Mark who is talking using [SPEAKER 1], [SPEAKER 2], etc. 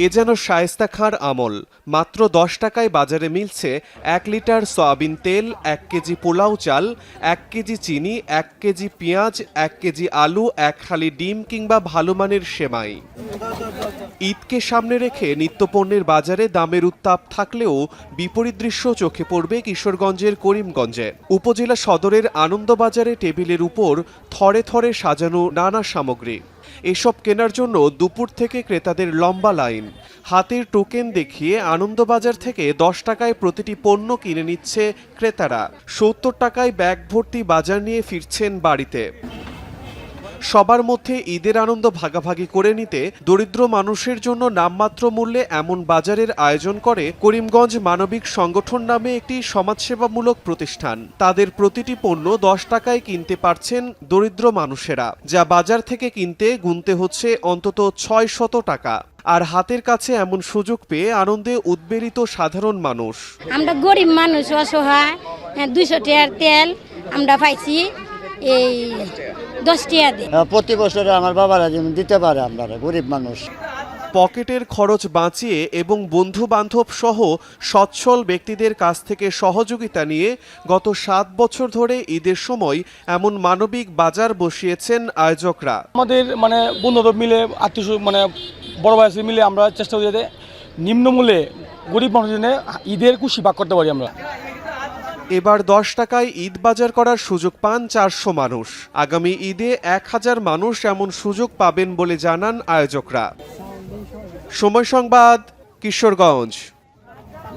[SPEAKER 1] এ যেন শায়েস্তা খাঁর আমল। মাত্র 10 টাকায় বাজারে মিলছে 1 লিটার সয়াবিন তেল, 1 কেজি পোলাও চাল, 1 কেজি চিনি, 1 কেজি পেঁয়াজ, 1 কেজি আলু, 1 হালি ডিম কিংবা ভালো মানের সেমাই। ঈদকে সামনে রেখে নিত্যপণ্যের বাজারে দামের উত্তাপ থাকলেও বিপরীত দৃশ্য চোখে পড়বে কিশোরগঞ্জের করিমগঞ্জে। উপজেলা সদরের আনন্দবাজারে টেবিলের উপর থরে থরে সাজানো নানা সামগ্রী। এসব কেনার জন্য দুপুর থেকে ক্রেতাদের লম্বা লাইন। হাতের টোকেন দেখিয়ে আনন্দবাজার থেকে 10 টাকায় প্রতিটি পণ্য কিনে নিচ্ছে ক্রেতারা। 70 টাকায় ব্যাগ ভর্তি বাজার নিয়ে ফিরছেন বাড়িতে। সবার মধ্যে ঈদের আনন্দ ভাগাভাগি করে নিতে দরিদ্র মানুষের জন্য নামমাত্র মূল্যে এমন বাজারের আয়োজন করে করিমগঞ্জ মানবিক সংগঠন নামে একটি সমাজসেবামূলক প্রতিষ্ঠান। তাদের প্রতিটি পণ্য 10 টাকায় কিনতে পারছেন দরিদ্র মানুষেরা, যা বাজার থেকে কিনতে গুনতে হচ্ছে অন্তত 600 টাকা। আর হাতের কাছে এমন সুযোগ পেয়ে আনন্দে উদ্বেলিত সাধারণ মানুষ।
[SPEAKER 2] আমরা গরিব মানুষ, অসহায়, 200 টাকার তেল আমরা পাইছি এই 10 টাকা দিয়ে।
[SPEAKER 3] প্রতি বছরে আমার বাবারা যেমন দিতে পারে, আমরা গরিব মানুষ।
[SPEAKER 1] পকেটের খরচ বাঁচিয়ে এবং বন্ধু বান্ধব সহ সচ্ছল ব্যক্তিদের কাছ থেকে সহযোগিতা নিয়ে গত 7 বছর ধরে ঈদের সময় এমন মানবিক বাজার বসিয়েছেন আয়োজকরা।
[SPEAKER 4] আমাদের বন্ধুদের মিলে, আত্মীয় বড় ভাই মিলে আমরা চেষ্টা করি যাতে নিম্নমূল্যে গরিব মানুষের জন্য ঈদের খুশি ভাগ করতে পারি আমরা।
[SPEAKER 1] এবার 10 টাকায় ঈদ বাজার করার সুযোগ পান 400 মানুষ। আগামী ঈদে 1000 মানুষ এমন সুযোগ পাবেন বলে জানান আয়োজকরা। সময় সংবাদ, কিশোরগঞ্জ।